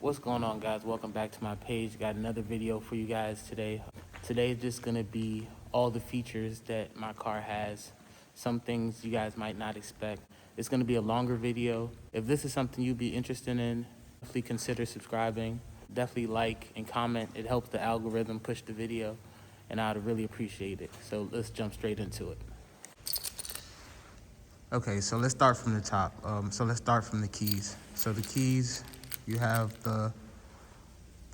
What's going on, guys? Welcome back to my page. Got another video for you guys today. Today is just gonna be all the features that my car has. Some things you guys might not expect. It's gonna be a longer video. If this is something you'd be interested in, definitely consider subscribing. Definitely like and comment. It helps the algorithm push the video, and I'd really appreciate it. So let's jump straight into it. Okay, so let's start from the top. Let's start from the keys. So the keys, you have the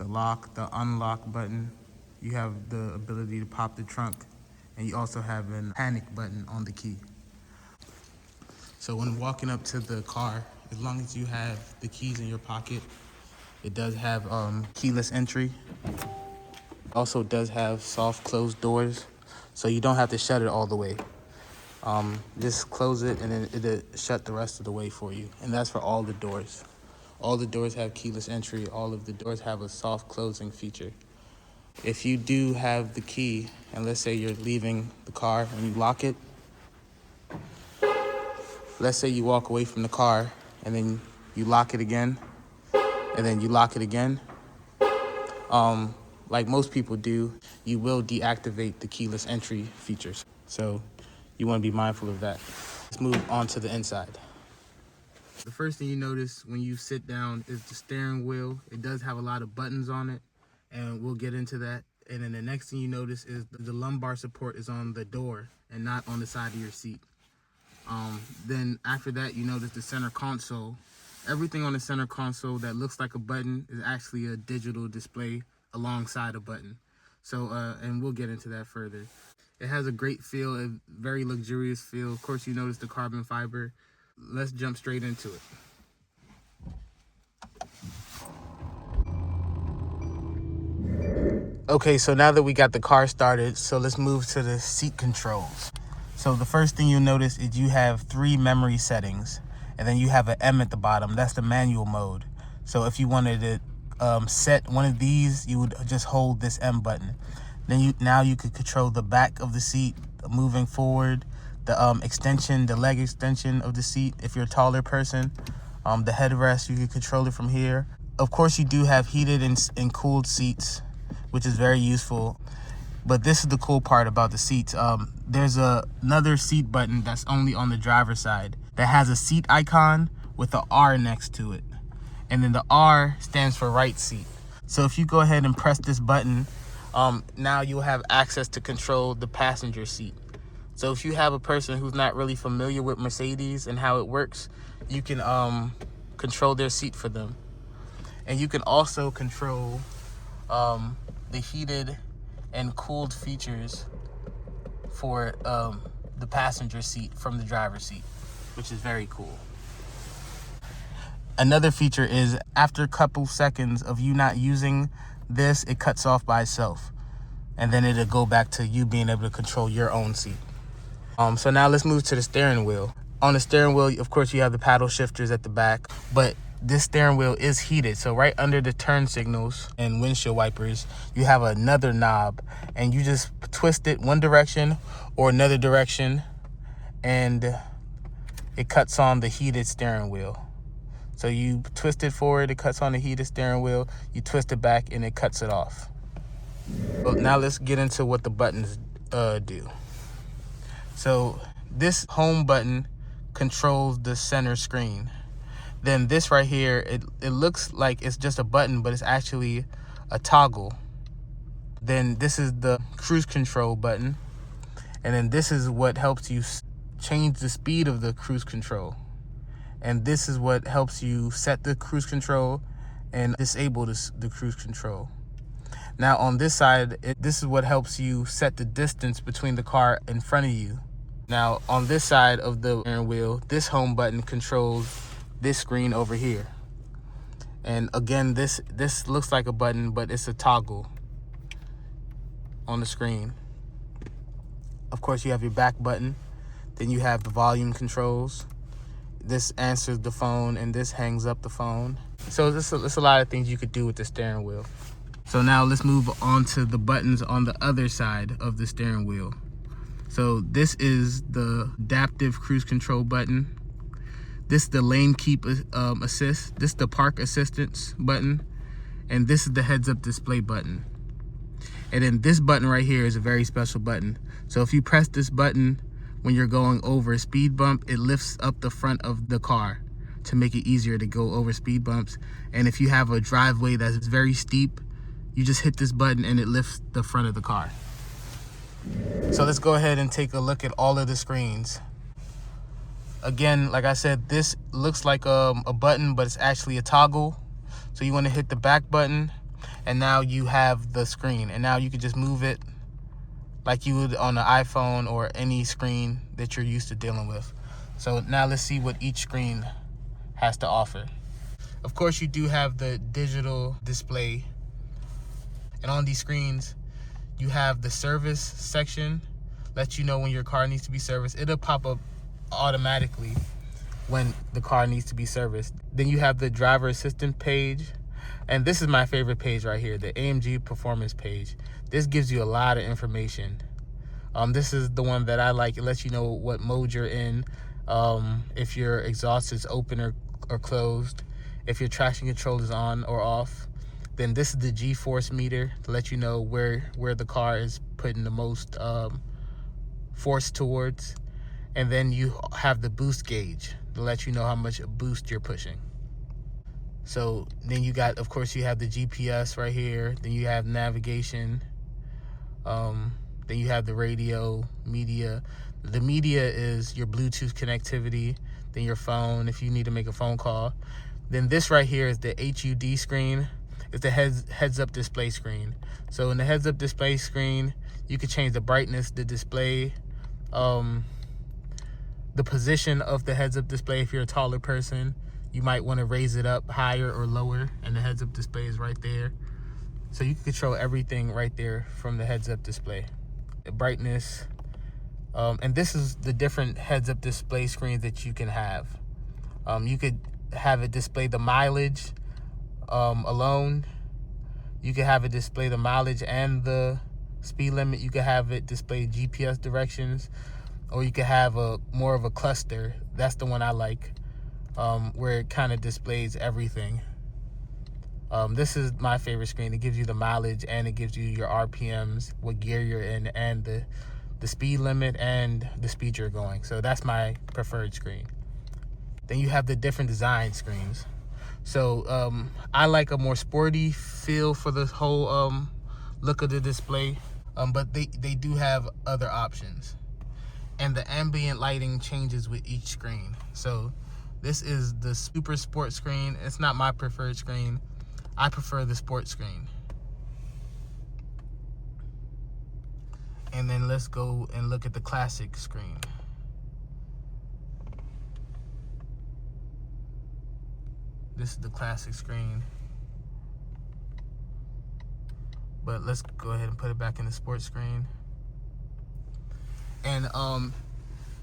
lock, the unlock button. You have the ability to pop the trunk, and you also have a panic button on the key. So when walking up to the car, as long as you have the keys in your pocket, it does have keyless entry. Also does have soft closed doors, so you don't have to shut it all the way. Just close it and then it'll shut the rest of the way for you. And that's for all the doors. All the doors have keyless entry. All of the doors have a soft closing feature. If you do have the key, and let's say you're leaving the car and you lock it, let's say you walk away from the car and then you lock it again, and then you lock it again, like most people do, you will deactivate the keyless entry features. So you want to be mindful of that. Let's move on to the inside. The first thing you notice when you sit down is the steering wheel. It does have a lot of buttons on it, and we'll get into that. And then the next thing you notice is the lumbar support is on the door and not on the side of your seat. Then after that, you notice the center console. Everything on the center console that looks like a button is actually a digital display alongside a button. So, and we'll get into that further. It has a great feel, a very luxurious feel. Of course, you notice the carbon fiber. Let's jump straight into it. Okay, so now that we got the car started, so let's move to the seat controls. So the first thing you'll notice is you have 3 memory settings, and then you have an M at the bottom. That's the manual mode. So if you wanted to set one of these, you would just hold this M button. Then now you could control the back of the seat, moving forward, the extension, the leg extension of the seat if you're a taller person. The headrest, you can control it from here. Of course, you do have heated and cooled seats, which is very useful. But this is the cool part about the seats. There's another seat button that's only on the driver's side that has a seat icon with an R next to it. And then the R stands for right seat. So if you go ahead and press this button, now you'll have access to control the passenger seat. So if you have a person who's not really familiar with Mercedes and how it works, you can control their seat for them. And you can also control the heated and cooled features for the passenger seat from the driver's seat, which is very cool. Another feature is after a couple seconds of you not using this, it cuts off by itself. And then it'll go back to you being able to control your own seat. So now let's move to the steering wheel. On the steering wheel, of course, you have the paddle shifters at the back, but this steering wheel is heated. So right under the turn signals and windshield wipers, you have another knob, and you just twist it one direction or another direction, and it cuts on the heated steering wheel. So you twist it forward, it cuts on the heated steering wheel. You twist it back, and it cuts it off. Well, now let's get into what the buttons do. So this home button controls the center screen. Then this right here, it looks like it's just a button, but it's actually a toggle. Then this is the cruise control button. And then this is what helps you change the speed of the cruise control. And this is what helps you set the cruise control and disable the cruise control. Now on this side, this is what helps you set the distance between the car in front of you. Now on this side of the steering wheel, this home button controls this screen over here. And again, this looks like a button, but it's a toggle on the screen. Of course, you have your back button. Then you have the volume controls. This answers the phone, and this hangs up the phone. So there's a lot of things you could do with the steering wheel. So now let's move on to the buttons on the other side of the steering wheel. So this is the adaptive cruise control button. This is the lane keep assist. This is the park assistance button. And this is the heads-up display button. And then this button right here is a very special button. So if you press this button when you're going over a speed bump, it lifts up the front of the car to make it easier to go over speed bumps. And if you have a driveway that's very steep, you just hit this button and it lifts the front of the car. So let's go ahead and take a look at all of the screens. Again, like I said, this looks like a button, but it's actually a toggle. So you want to hit the back button, and now you have the screen. And now you can just move it like you would on an iPhone or any screen that you're used to dealing with. So now let's see what each screen has to offer. Of course, you do have the digital display. And on these screens, you have the service section, lets you know when your car needs to be serviced. It'll pop up automatically when the car needs to be serviced. Then you have the driver assistant page. And this is my favorite page right here, the AMG performance page. This gives you a lot of information. This is the one that I like. It lets you know what mode you're in, if your exhaust is open or closed, if your traction control is on or off. Then this is the G-force meter to let you know where the car is putting the most force towards. And then you have the boost gauge to let you know how much boost you're pushing. So then you got, of course, you have the GPS right here. Then you have navigation. Then you have the radio, media. The media is your Bluetooth connectivity. Then your phone, if you need to make a phone call. Then this right here is the HUD screen. It's the heads-up display screen. So in the heads-up display screen, you can change the brightness, the display, the position of the heads-up display. If you're a taller person, you might want to raise it up higher or lower, and the heads-up display is right there. So you can control everything right there from the heads-up display. The brightness, and this is the different heads-up display screens that you can have. You could have it display the mileage alone. You could have it display the mileage and the speed limit. You could have it display GPS directions, or you could have more of a cluster. That's the one I like, where it kind of displays everything. This is my favorite screen. It gives you the mileage, and it gives you your RPMs, what gear you're in, and the speed limit and the speed you're going. So that's my preferred screen. Then you have the different design screens. So I like a more sporty feel for the whole look of the display, but they do have other options. And the ambient lighting changes with each screen. So this is the super sport screen. It's not my preferred screen. I prefer the sport screen. And then let's go and look at the classic screen. This is the classic screen. But let's go ahead and put it back in the sports screen. And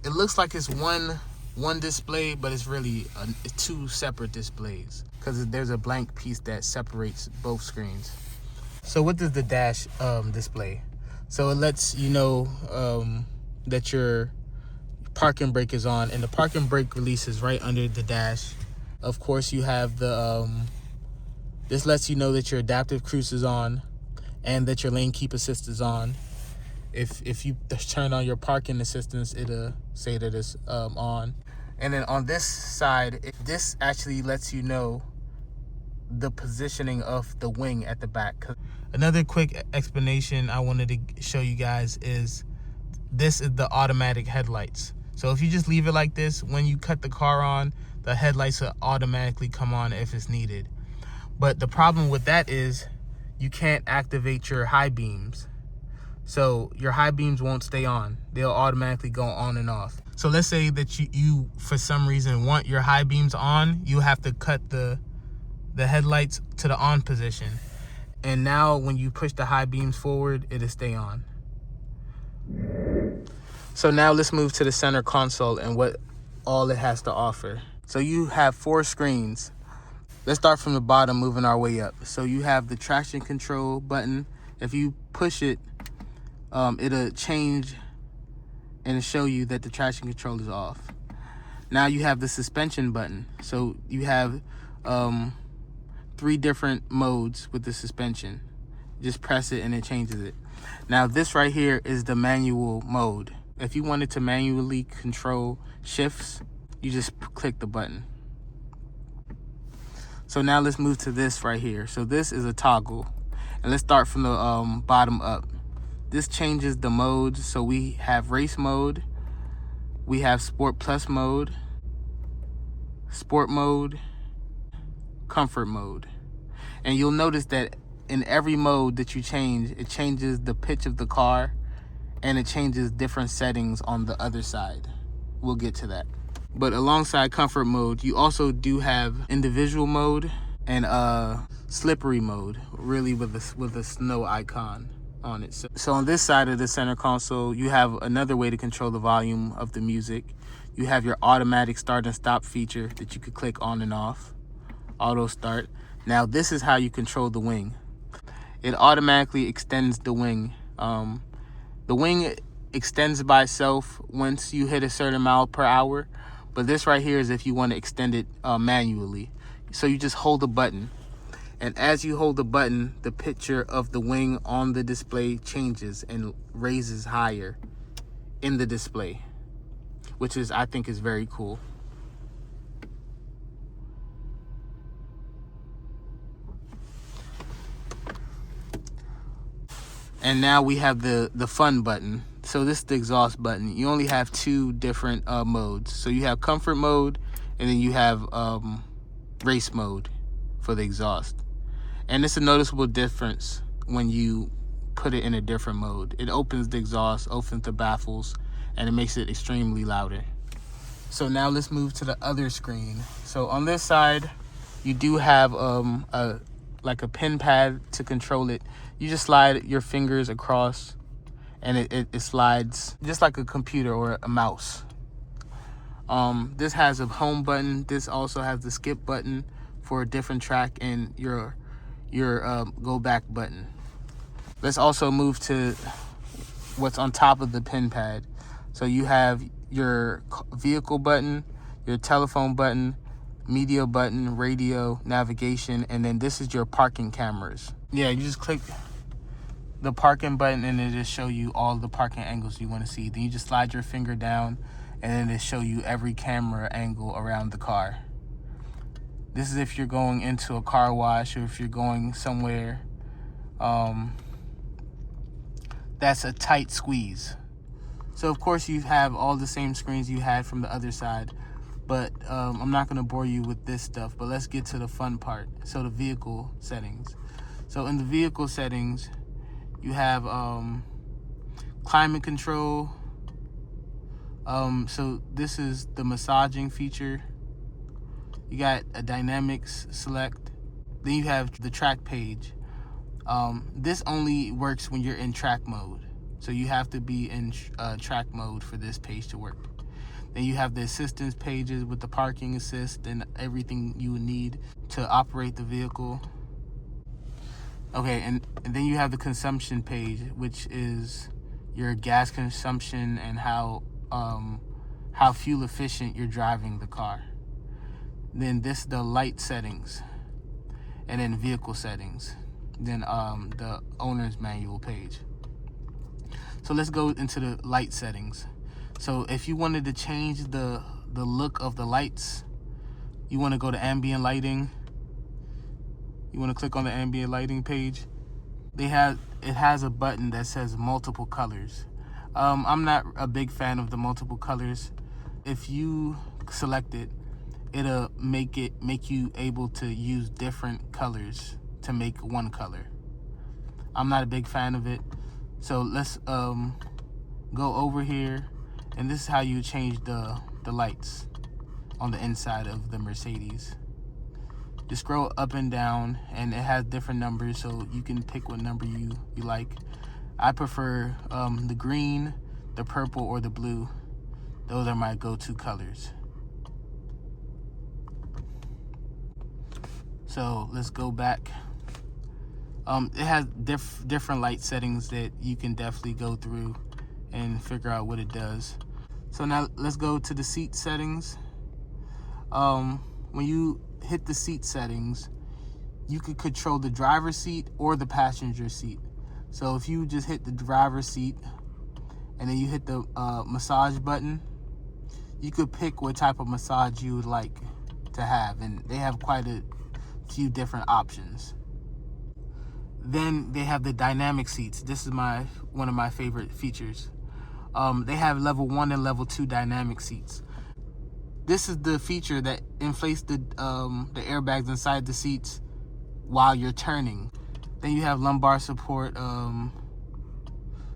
it looks like it's one display, but it's really two separate displays, because there's a blank piece that separates both screens. So what does the dash display? So it lets you know that your parking brake is on, and the parking brake release is right under the dash. Of course, you have the this lets you know that your adaptive cruise is on, and that your lane keep assist is on. If you turn on your parking assistance, it'll say that it's on. And then on this side, this actually lets you know the positioning of the wing at the back. Another quick explanation I wanted to show you guys is this is the automatic headlights. So if you just leave it like this, when you cut the car on, the headlights will automatically come on if it's needed. But the problem with that is you can't activate your high beams. So your high beams won't stay on. They'll automatically go on and off. So let's say that you for some reason want your high beams on, you have to cut the headlights to the on position. And now when you push the high beams forward, it'll stay on. So now let's move to the center console and what all it has to offer. So you have 4 screens. Let's start from the bottom, moving our way up. So you have the traction control button. If you push it, it'll change and show you that the traction control is off. Now you have the suspension button. So you have 3 different modes with the suspension. Just press it and it changes it. Now this right here is the manual mode. If you wanted to manually control shifts, you just click the button. So now let's move to this right here. So this is a toggle, and let's start from the bottom up. This changes the modes. So we have race mode, we have sport plus mode, sport mode, comfort mode. And you'll notice that in every mode that you change, it changes the pitch of the car and it changes different settings on the other side. We'll get to that. But alongside comfort mode, you also do have individual mode and slippery mode, really with a snow icon on it. So on this side of the center console, you have another way to control the volume of the music. You have your automatic start and stop feature that you could click on and off. Auto start. Now this is how you control the wing. It automatically extends the wing. The wing extends by itself once you hit a certain mile per hour, but this right here is if you want to extend it manually. So you just hold the button, and as you hold the button, the picture of the wing on the display changes and raises higher in the display, which is, I think, is very cool. And now we have the fun button. So this is the exhaust button. You only have 2 different modes. So you have comfort mode, and then you have race mode for the exhaust. And it's a noticeable difference when you put it in a different mode. It opens the exhaust, opens the baffles, and it makes it extremely louder. So now let's move to the other screen. So on this side, you do have like a pin pad to control it. You just slide your fingers across and it slides just like a computer or a mouse. This has a home button. This also has the skip button for a different track and your go back button. Let's also move to what's on top of the pin pad. So you have your vehicle button, your telephone button, media button, radio, navigation, and then this is your parking cameras. Yeah, you just click the parking button and it just show you all the parking angles you want to see. Then you just slide your finger down and then it show you every camera angle around the car. This is if you're going into a car wash or if you're going somewhere that's a tight squeeze. So of course you have all the same screens you had from the other side, but I'm not going to bore you with this stuff, but let's get to the fun part. So the vehicle settings. So in the vehicle settings, you have climate control. So this is the massaging feature. You got a dynamics select. Then you have the track page. This only works when you're in track mode. So you have to be in track mode for this page to work. Then you have the assistance pages with the parking assist and everything you would need to operate the vehicle. Okay, and then you have the consumption page, which is your gas consumption and how fuel efficient you're driving the car. Then this the light settings, and then vehicle settings. Then the owner's manual page. So let's go into the light settings. So if you wanted to change the look of the lights, you want to go to ambient lighting. You want to click on the ambient lighting page. It has a button that says multiple colors. I'm not a big fan of the multiple colors. If you select it, it'll make you able to use different colors to make one color. I'm not a big fan of it. So let's go over here, and this is how you change the lights on the inside of the Mercedes. Just scroll up and down, and it has different numbers, so you can pick what number you like. I prefer the green, the purple, or the blue. Those are my go-to colors. So let's go back. It has different light settings that you can definitely go through and figure out what it does. So now let's go to the seat settings. When you hit the seat settings, you could control the driver's seat or the passenger seat. So if you just hit the driver's seat and then you hit the massage button, you could pick what type of massage you would like to have, and they have quite a few different options. Then they have the dynamic seats. This is one of my favorite features. They have level 1 and level 2 dynamic seats. This is the feature that inflates the airbags inside the seats while you're turning. Then you have lumbar support,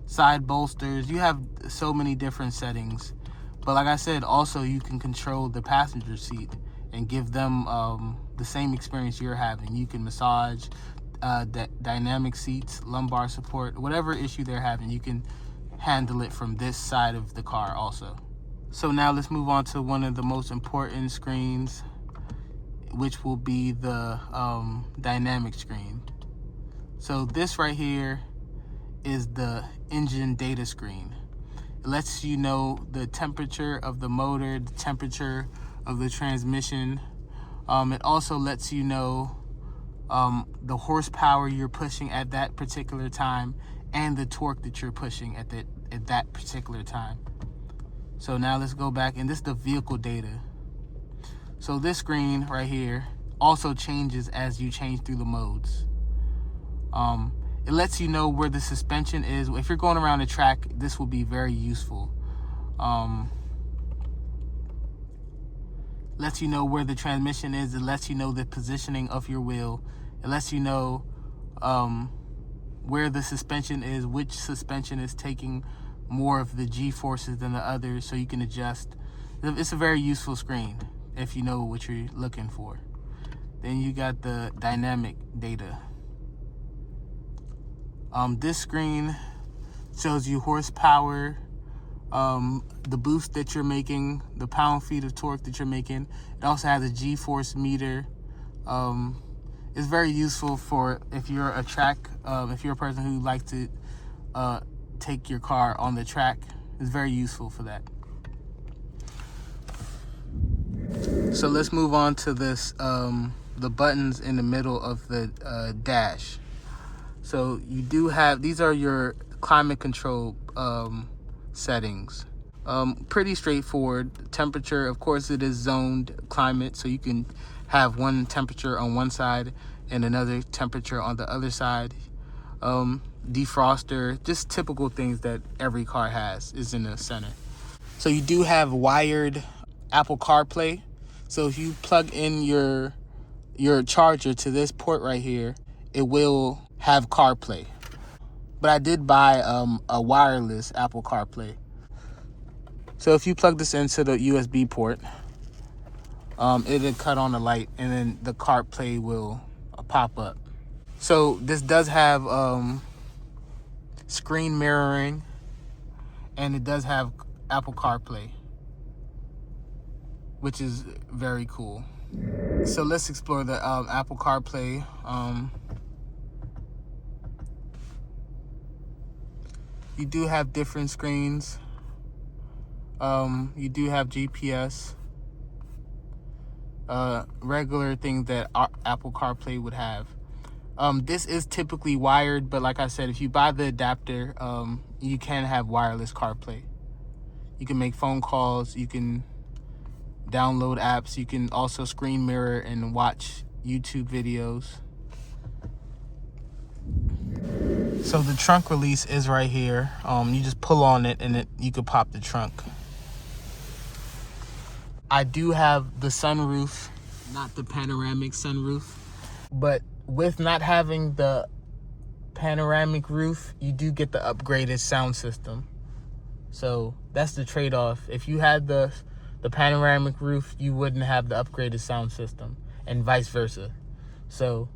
side bolsters. You have so many different settings. But like I said, also you can control the passenger seat and give them the same experience you're having. You can massage, dynamic seats, lumbar support, whatever issue they're having, you can handle it from this side of the car also. So now let's move on to one of the most important screens, which will be the dynamic screen. So this right here is the engine data screen. It lets you know the temperature of the motor, the temperature of the transmission. It also lets you know the horsepower you're pushing at that particular time and the torque that you're pushing at that particular time. So now let's go back, and this is the vehicle data. So this screen right here also changes as you change through the modes. It lets you know where the suspension is. If you're going around the track, this will be very useful. Lets you know where the transmission is. It lets you know the positioning of your wheel. It lets you know where the suspension is, which suspension is taking more of the G-forces than the others, so you can adjust. It's a very useful screen if you know what you're looking for. Then you got the dynamic data. This screen shows you horsepower, the boost that you're making, the pound-feet of torque that you're making. It also has a G-force meter. It's very useful for if you're a person who likes to take your car on the track. It's very useful for that. So let's move on to this, the buttons in the middle of the dash. So you do have, these are your climate control settings. Pretty straightforward. Temperature, of course, it is zoned climate, so you can have one temperature on one side and another temperature on the other side. Defroster, just typical things that every car has is in the center. So you do have wired Apple CarPlay. So if you plug in your charger to this port right here, it will have CarPlay. But I did buy a wireless Apple CarPlay. So if you plug this into the USB port, it'll cut on the light and then the CarPlay will pop up. So this does have screen mirroring, and it does have Apple CarPlay, which is very cool. So let's explore the Apple CarPlay. You do have different screens. You do have GPS, regular things that Apple CarPlay would have. This is typically wired, but like I said, if you buy the adapter, you can have wireless CarPlay. You can make phone calls, you can download apps, you can also screen mirror and watch YouTube videos. So the trunk release is right here. You just pull on it and you could pop the trunk. I do have the sunroof, not the panoramic sunroof, but with not having the panoramic roof, you do get the upgraded sound system. So that's the trade-off. If you had the panoramic roof, you wouldn't have the upgraded sound system, and vice versa. So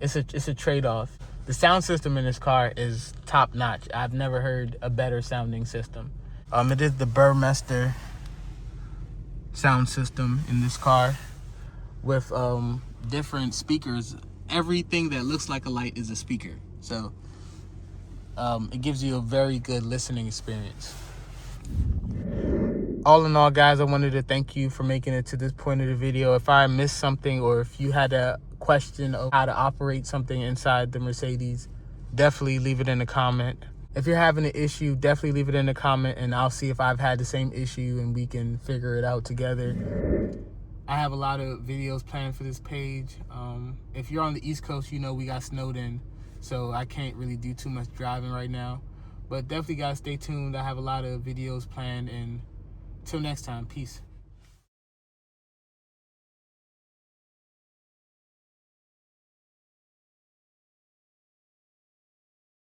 it's a trade-off. The sound system in this car is top-notch. I've never heard a better sounding system. It is the Burmester sound system in this car with different speakers. Everything that looks like a light is a speaker. So it gives you a very good listening experience. All in all, guys, I wanted to thank you for making it to this point of the video. If I missed something or if you had a question of how to operate something inside the Mercedes, definitely leave it in the comment. If you're having an issue, definitely leave it in the comment, and I'll see if I've had the same issue and we can figure it out together. I have a lot of videos planned for this page. If you're on the East Coast, you know we got snowed in, so I can't really do too much driving right now. But definitely, guys, stay tuned. I have a lot of videos planned, and till next time, peace.